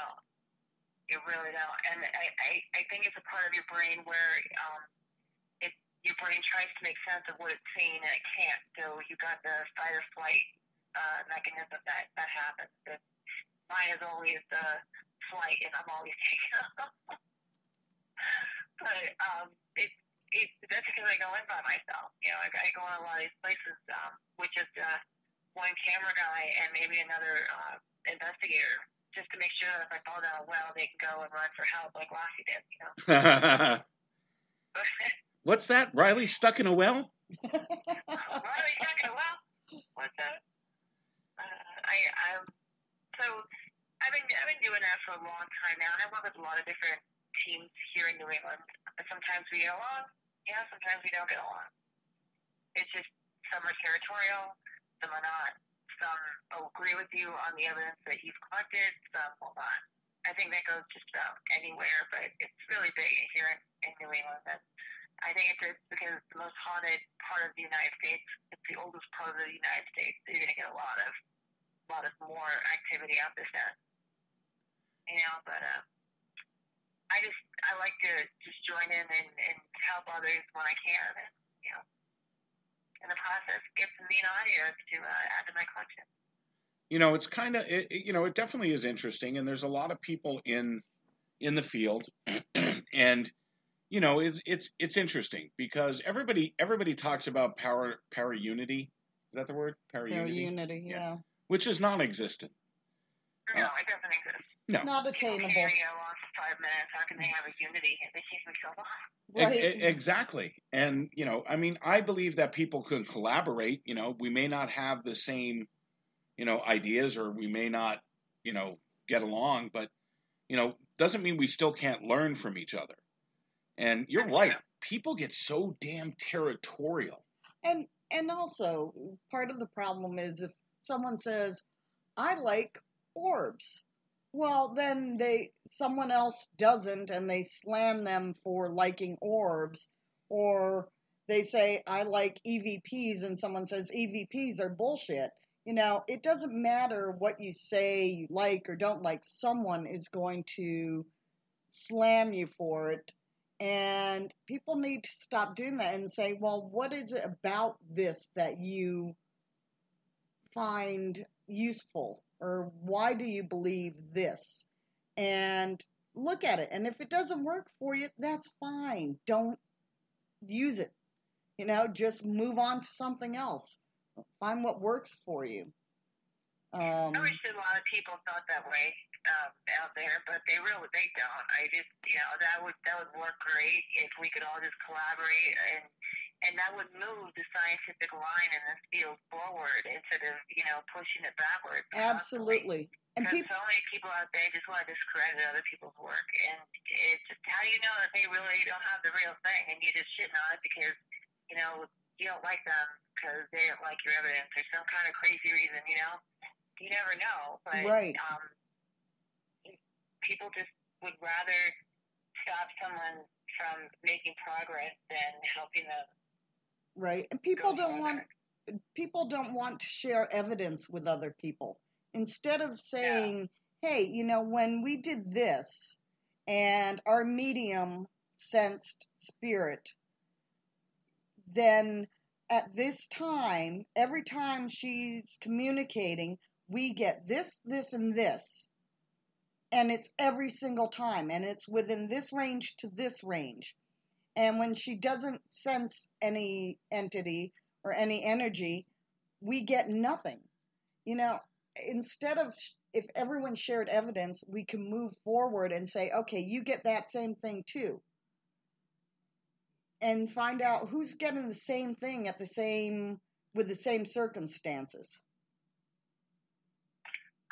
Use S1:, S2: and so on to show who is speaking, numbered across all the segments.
S1: don't. You really don't. And I think it's a part of your brain where your brain tries to make sense of what it's seeing and it can't. So you got the fight or flight mechanism that happens. Mine is always the flight, and I'm always taking off. But that's because I go in by myself. I go in a lot of these places with just one camera guy and maybe another investigator, just to make sure that if I fall down a well, they can go and run for help like Lassie did.
S2: What's that? Riley stuck in a well?
S1: Riley stuck in a well? What's that? So I've been doing that for a long time now, and I work with a lot of different teams here in New England. Sometimes we get along, sometimes we don't get along. It's just some are territorial, some are not. Some will agree with you on the evidence that you've collected, some will not. I think that goes just about anywhere, but it's really big here in New England. And I think it's because it's the most haunted part of the United States. It's the oldest part of the United States. So you're going to get a lot of more activity out this end. But I like to just join in and help others when I can, and in the process get some neat audio to add to my collection.
S2: It's kind of it definitely is interesting, and there's a lot of people in the field, and it's interesting because everybody talks about power unity. Is that the word? Power
S3: unity, yeah.
S2: Which is non-existent.
S1: No, it doesn't exist.
S2: No.
S3: It's not attainable.
S1: People carry along for 5 minutes. How can they have a unity if they can't go on?
S3: Right.
S2: Exactly. And, I believe that people can collaborate. We may not have the same, ideas, or we may not, get along, but, doesn't mean we still can't learn from each other. And you're right. People get so damn territorial.
S3: And also, part of the problem is if someone says, I like orbs. Well, then someone else doesn't, and they slam them for liking orbs. Or they say, I like EVPs, and someone says EVPs are bullshit. It doesn't matter what you say you like or don't like. Someone is going to slam you for it. And people need to stop doing that and say, well, what is it about this that you find useful? Or why do you believe this? And look at it. And if it doesn't work for you, that's fine. Don't use it. Just move on to something else. Find what works for you.
S1: I wish a lot of people thought that way out there, but they don't. I just, that would work great if we could all just collaborate, and that would move the scientific line in this field forward instead of, pushing it backwards.
S3: Absolutely.
S1: And so many people out there just want to discredit other people's work, and it's just, how do you know that they really don't have the real thing, and you're just shitting on it because, you don't like them because they don't like your evidence or some kind of crazy reason, You never know, but
S3: right.
S1: People just would rather stop someone from making progress than helping them.
S3: Right, and people don't want to share evidence with other people. Instead of saying, hey, when we did this and our medium sensed spirit, then at this time, every time she's communicating, we get this, this, and this. And it's every single time. And it's within this range to this range. And when she doesn't sense any entity or any energy, we get nothing. Instead of, if everyone shared evidence, we can move forward and say, okay, you get that same thing too. And find out who's getting the same thing with the same circumstances.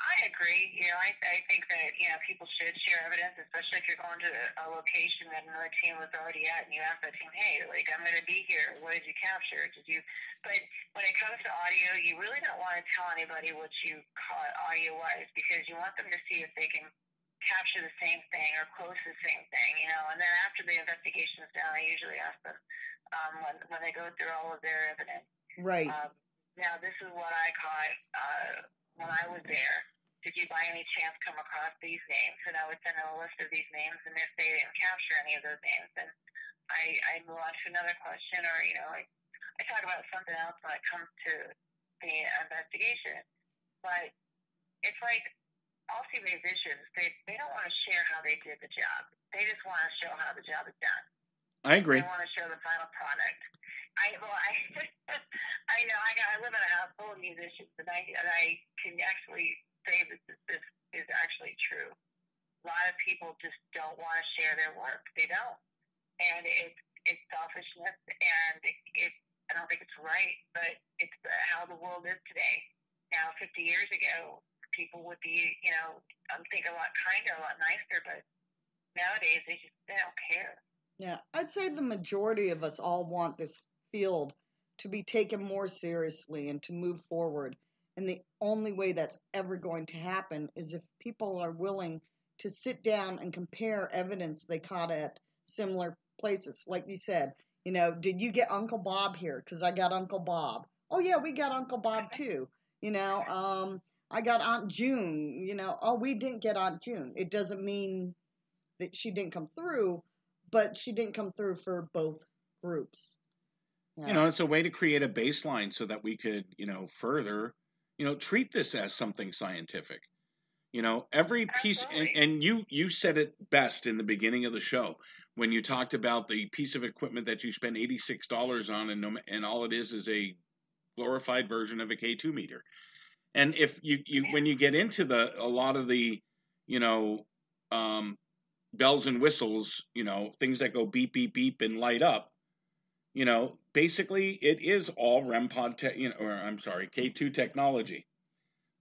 S1: I agree. I think that, people should share evidence, especially if you're going to a location that another team was already at, and you ask that team, hey, I'm going to be here. What did you capture? But when it comes to audio, you really don't want to tell anybody what you caught audio-wise, because you want them to see if they can capture the same thing or close to the same thing, and then after the investigation is done, I usually ask them when they go through all of their evidence.
S3: Right.
S1: Now, this is what I caught when I was there. did you by any chance come across these names? And I would send them a list of these names, and if they didn't capture any of those names, then I move on to another question, or I talk about something else when it comes to the investigation. But it's like all see musicians, they don't want to share how they did the job. They just want to show how the job is done.
S2: I agree.
S1: They want to show the final product. I know I live in a house full of musicians, and I can actually say that this is actually true. A lot of people just don't want to share their work. They don't, and it's selfishness, and I don't think it's right, but it's how the world is today. Now, 50 years ago, people would be, I think a lot kinder, a lot nicer, but nowadays they don't care.
S3: Yeah, I'd say the majority of us all want this field to be taken more seriously and to move forward. And the only way that's ever going to happen is if people are willing to sit down and compare evidence they caught at similar places. Like you said, did you get Uncle Bob here? Because I got Uncle Bob. Oh, yeah, we got Uncle Bob too. I got Aunt June. Oh, we didn't get Aunt June. It doesn't mean that she didn't come through, but she didn't come through for both groups.
S2: It's a way to create a baseline so that we could, further, treat this as something scientific. Every piece, and you said it best in the beginning of the show when you talked about the piece of equipment that you spend $86 on, and all it is a glorified version of a K2 meter. And if you when you get into a lot of the, bells and whistles, things that go beep, beep, beep and light up, basically it is all REM pod, K2 technology,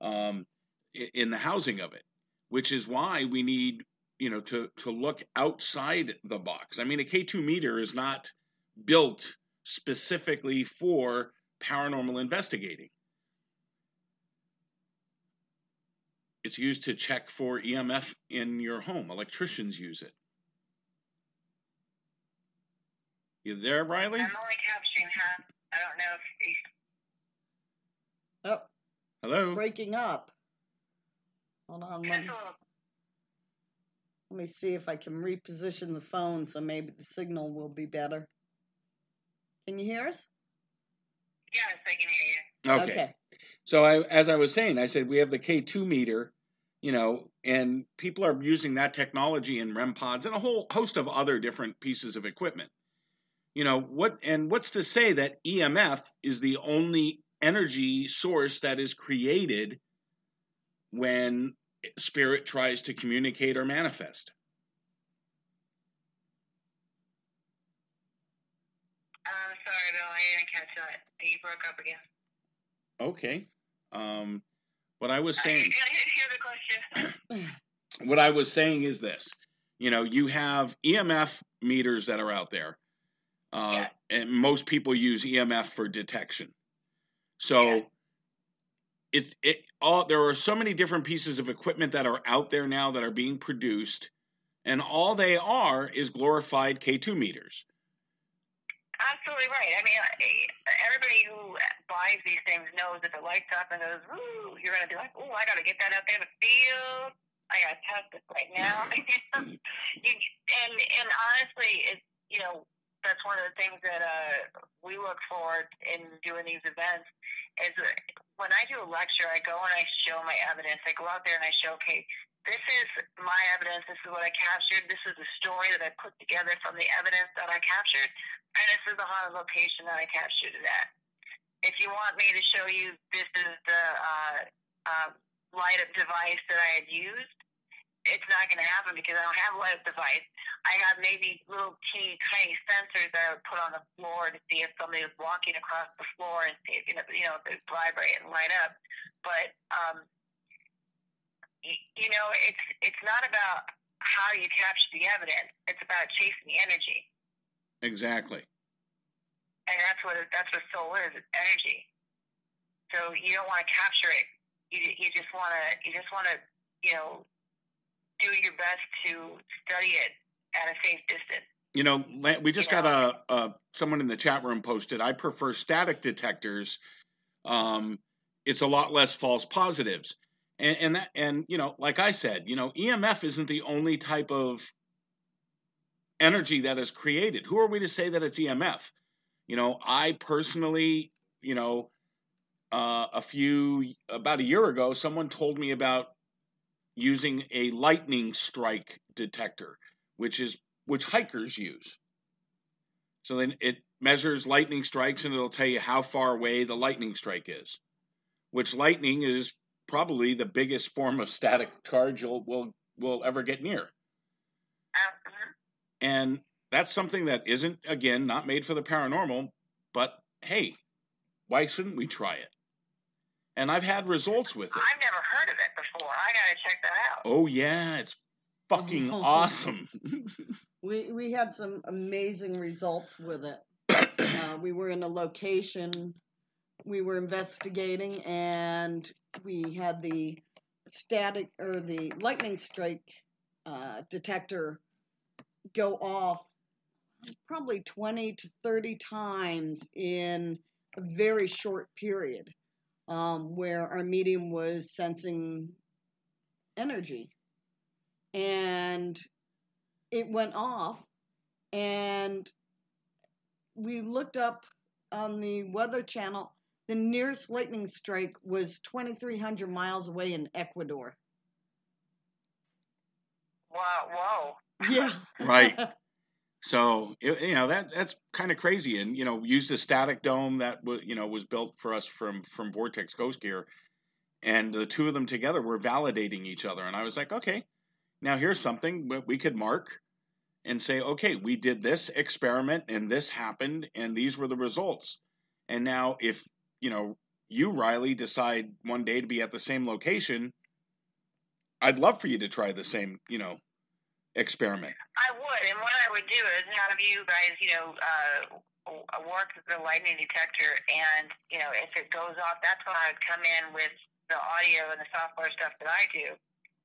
S2: in the housing of it, which is why we need, to look outside the box. I mean, a K2 meter is not built specifically for paranormal investigating. It's used to check for EMF in your home. Electricians use it. You there, Riley?
S1: I'm only capturing half. I don't know if...
S3: Oh.
S2: Hello?
S3: Breaking up. Hold on. Let me see if I can reposition the phone so maybe the signal will be better. Can you hear us?
S1: Yes, I can hear
S3: you. Okay.
S2: So as I was saying, I said we have the K2 meter, and people are using that technology in REM pods and a whole host of other different pieces of equipment. What's to say that EMF is the only energy source that is created when spirit tries to communicate or manifest?
S1: Sorry, Bill, I didn't catch that. You broke up again.
S2: Okay. What I was saying.
S1: I didn't hear the question.
S2: What I was saying is this: you have EMF meters that are out there, and most people use EMF for detection. So there are so many different pieces of equipment that are out there now that are being produced, and all they are is glorified K2 meters.
S1: Absolutely right. I mean, everybody who buys these things knows that the lights up and goes, ooh, you're going to be like, ooh, I got to get that out there in the field. I got to test it right now. and honestly, that's one of the things that we look for in doing these events is when I do a lecture, I go and I show my evidence. I go out there and I show, okay, this is my evidence. This is what I captured. This is the story that I put together from the evidence that I captured. And this is the haunted location that I captured it at. If you want me to show you this is the light-up device that I had used, it's not going to happen because I don't have a light-up device. I have maybe little teeny tiny sensors that I would put on the floor to see if somebody was walking across the floor and see if, if it vibrate and light up. But, it's not about how you capture the evidence. It's about chasing the energy.
S2: Exactly.
S1: And that's what soul is. It's energy. So you don't want to capture it. You just want to do your best to study it at a safe distance.
S2: We just got someone in the chat room posted. I prefer static detectors. It's a lot less false positives. And you know, like I said, you know, EMF isn't the only type of energy that is created. Who are we to say that it's EMF? You know, I personally, you know, about a year ago, someone told me about using a lightning strike detector, which hikers use. So then it measures lightning strikes and it'll tell you how far away the lightning strike is, which lightning is probably the biggest form of static charge will ever get near. And that's something that isn't, again, not made for the paranormal, but hey, why shouldn't we try it? And I've had results with it.
S1: I've never heard of it before. I gotta check that out.
S2: Oh yeah, it's fucking awesome.
S3: We had some amazing results with it. We were in a location we were investigating, and we had the static or the lightning strike detector go off probably 20 to 30 times in a very short period, where our medium was sensing energy. And it went off, and we looked up on the Weather Channel. The nearest lightning strike was 2,300 miles away in Ecuador.
S1: Wow! Whoa!
S3: Yeah.
S2: Right. So you know that's kind of crazy, and you know, used a static dome that was built for us from Vortex Ghost Gear, and the two of them together were validating each other. And I was like, okay, now here's something we could mark and say, okay, we did this experiment and this happened and these were the results. And now if, you know, you, Riley, decide one day to be at the same location, I'd love for you to try the same, you know, experiment.
S1: I would. And what I would do is have you guys, you know, work the lightning detector, and, you know, if it goes off, that's when I would come in with the audio and the software stuff that I do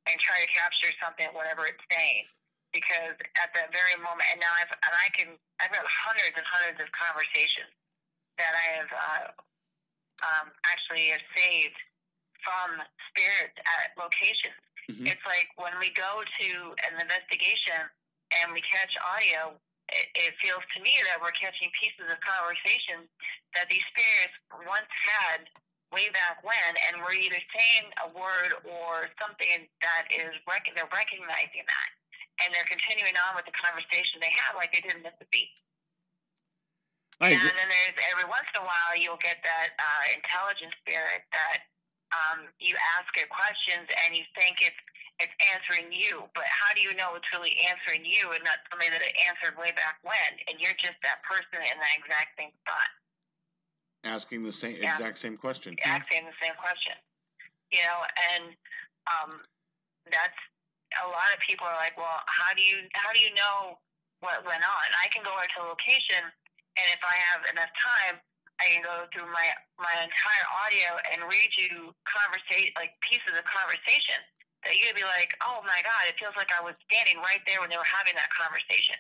S1: and try to capture something, whatever it's saying. Because at that very moment, and now I've got hundreds and hundreds of conversations that I have actually saved from spirits at locations. Mm-hmm. It's like when we go to an investigation and we catch audio, it feels to me that we're catching pieces of conversations that these spirits once had way back when, and we're either saying a word or something that is they're recognizing that. And they're continuing on with the conversation they have like they didn't miss a beat. And then there's every once in a while you'll get that intelligent spirit that you ask it questions and you think it's answering you, but how do you know it's really answering you and not somebody that it answered way back when, and you're just that person in that exact same spot.
S2: Asking the exact same question.
S1: Asking the same question. You know, and that's a lot of people are like, well, how do you know what went on? I can go into a location, and if I have enough time, I can go through my entire audio and read you pieces of conversation that you'd be like, oh my God, it feels like I was standing right there when they were having that conversation.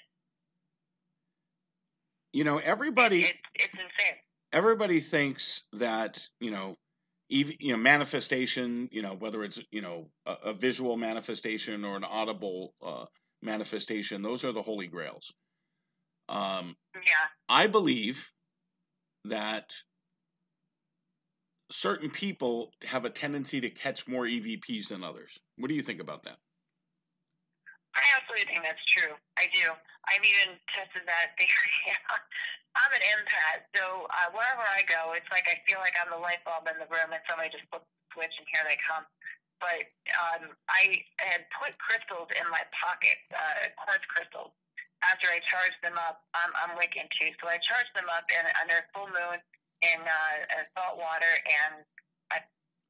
S2: You know, everybody.
S1: It's insane.
S2: Everybody thinks that, you know, manifestation, you know, whether it's, you know, a visual manifestation or an audible manifestation, those are the holy grails. I believe that certain people have a tendency to catch more EVPs than others. What do you think about that?
S1: I absolutely think that's true. I do. I've even tested that theory. I'm an empath, so wherever I go, it's like I feel like I'm the light bulb in the room, and somebody just flips the switch, and here they come. But I had put crystals in my pocket, quartz crystals. After I charged them up, I'm Wiccan too, so I charged them up under full moon in salt water, and I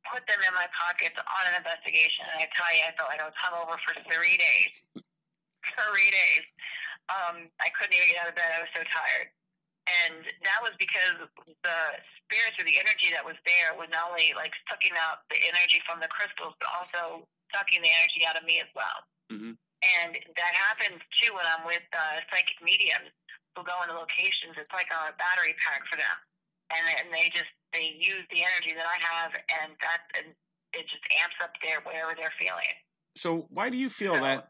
S1: put them in my pockets on an investigation. And I tell you, I felt like I was hungover for 3 days. 3 days. I couldn't even get out of bed. I was so tired. And that was because the spirits or the energy that was there was not only like sucking out the energy from the crystals, but also sucking the energy out of me as well. Mm-hmm. And that happens too when I'm with psychic mediums who go into locations. It's like a battery pack for them, and they use the energy that I have, and it just amps up whatever they're feeling.
S2: So why do you feel
S1: So-
S2: that